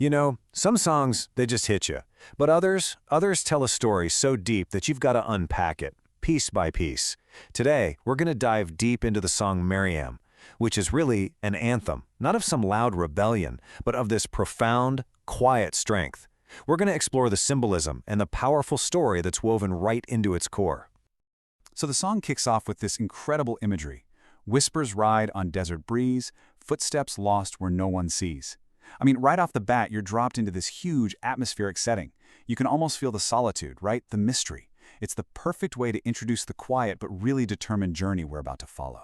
You know, some songs, they just hit you. But others tell a story so deep that you've got to unpack it, piece by piece. Today, we're going to dive deep into the song Maryem, which is really an anthem, not of some loud rebellion, but of this profound, quiet strength. We're going to explore the symbolism and the powerful story that's woven right into its core. So the song kicks off with this incredible imagery. Whispers ride on desert breeze, footsteps lost where no one sees. I mean, right off the bat, you're dropped into this huge atmospheric setting. You can almost feel the solitude, right? The mystery. It's the perfect way to introduce the quiet but really determined journey we're about to follow.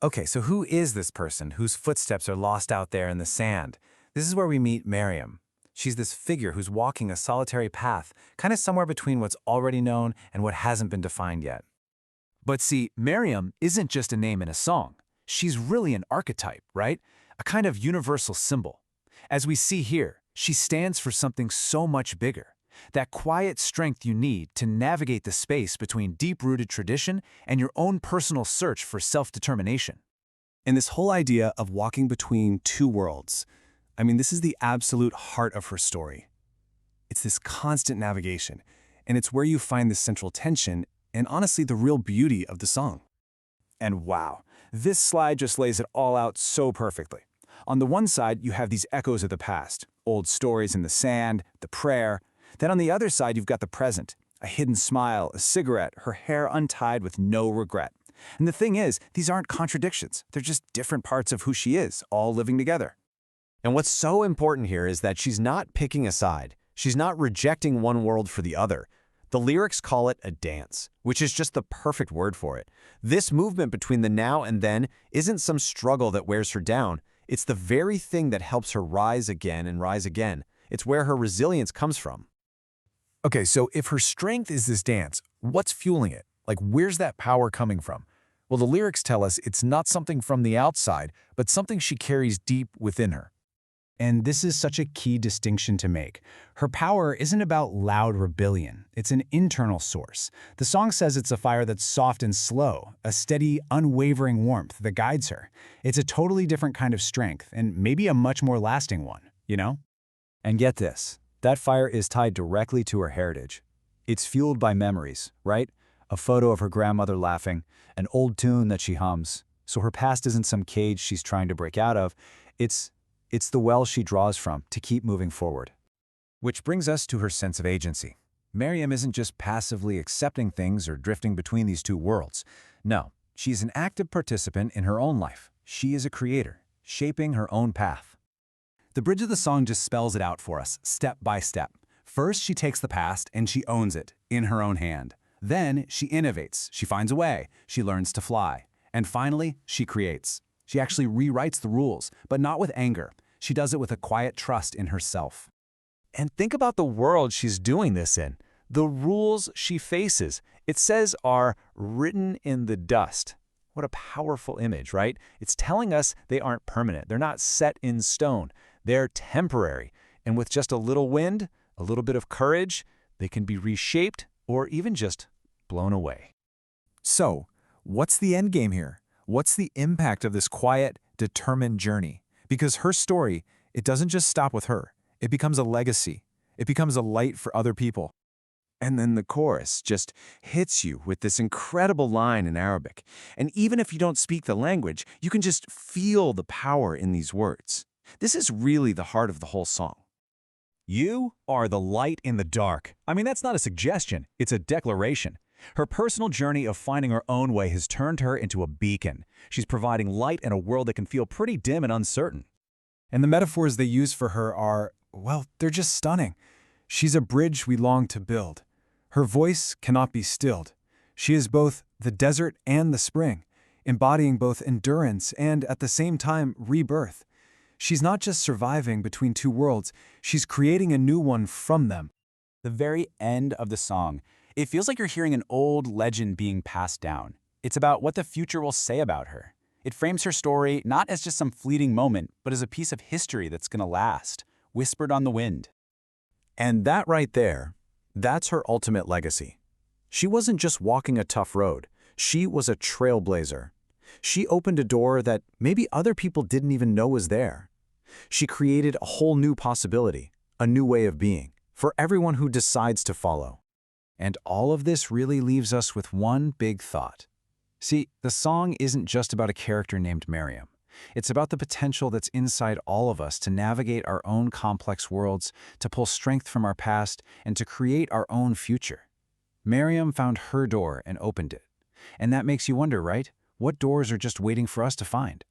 Okay, so who is this person whose footsteps are lost out there in the sand? This is where we meet Maryem. She's this figure who's walking a solitary path, kind of somewhere between what's already known and what hasn't been defined yet. But see, Maryem isn't just a name in a song. She's really an archetype, right? A kind of universal symbol. As we see here, she stands for something so much bigger. That quiet strength you need to navigate the space between deep-rooted tradition and your own personal search for self-determination. And this whole idea of walking between two worlds, I mean, this is the absolute heart of her story. It's this constant navigation, and it's where you find this central tension and honestly the real beauty of the song. And wow, this slide just lays it all out so perfectly. On the one side, you have these echoes of the past, old stories in the sand, the prayer. Then on the other side, you've got the present, a hidden smile, a cigarette, her hair untied with no regret. And the thing is, these aren't contradictions. They're just different parts of who she is, all living together. And what's so important here is that she's not picking a side. She's not rejecting one world for the other. The lyrics call it a dance, which is just the perfect word for it. This movement between the now and then isn't some struggle that wears her down. It's the very thing that helps her rise again and rise again. It's where her resilience comes from. Okay, so if her strength is this dance, what's fueling it? Like, where's that power coming from? Well, the lyrics tell us it's not something from the outside, but something she carries deep within her. And this is such a key distinction to make. Her power isn't about loud rebellion. It's an internal source. The song says it's a fire that's soft and slow, a steady, unwavering warmth that guides her. It's a totally different kind of strength, and maybe a much more lasting one, you know? And get this, that fire is tied directly to her heritage. It's fueled by memories, right? A photo of her grandmother laughing, an old tune that she hums. So her past isn't some cage she's trying to break out of. It's the well she draws from to keep moving forward. Which brings us to her sense of agency. Maryem isn't just passively accepting things or drifting between these two worlds. No, she's an active participant in her own life. She is a creator, shaping her own path. The bridge of the song just spells it out for us, step by step. First, she takes the past and she owns it in her own hand. Then, she innovates, she finds a way, she learns to fly. And finally, she creates. She actually rewrites the rules, but not with anger. She does it with a quiet trust in herself. And think about the world she's doing this in. The rules she faces, it says, are written in the dust. What a powerful image, right? It's telling us they aren't permanent. They're not set in stone. They're temporary. And with just a little wind, a little bit of courage, they can be reshaped or even just blown away. So, what's the end game here? What's the impact of this quiet, determined journey? Because her story, it doesn't just stop with her. It becomes a legacy. It becomes a light for other people. And then the chorus just hits you with this incredible line in Arabic. And even if you don't speak the language, you can just feel the power in these words. This is really the heart of the whole song. You are the light in the dark. I mean, that's not a suggestion. It's a declaration. Her personal journey of finding her own way has turned her into a beacon. She's providing light in a world that can feel pretty dim and uncertain. And the metaphors they use for her are, well, they're just stunning. She's a bridge we long to build. Her voice cannot be stilled. She is both the desert and the spring, embodying both endurance and, at the same time, rebirth. She's not just surviving between two worlds, she's creating a new one from them. The very end of the song, it feels like you're hearing an old legend being passed down. It's about what the future will say about her. It frames her story not as just some fleeting moment, but as a piece of history that's going to last, whispered on the wind. And that right there, that's her ultimate legacy. She wasn't just walking a tough road. She was a trailblazer. She opened a door that maybe other people didn't even know was there. She created a whole new possibility, a new way of being, for everyone who decides to follow. And all of this really leaves us with one big thought. See, the song isn't just about a character named Maryem. It's about the potential that's inside all of us to navigate our own complex worlds, to pull strength from our past, and to create our own future. Maryem found her door and opened it. And that makes you wonder, right? What doors are just waiting for us to find?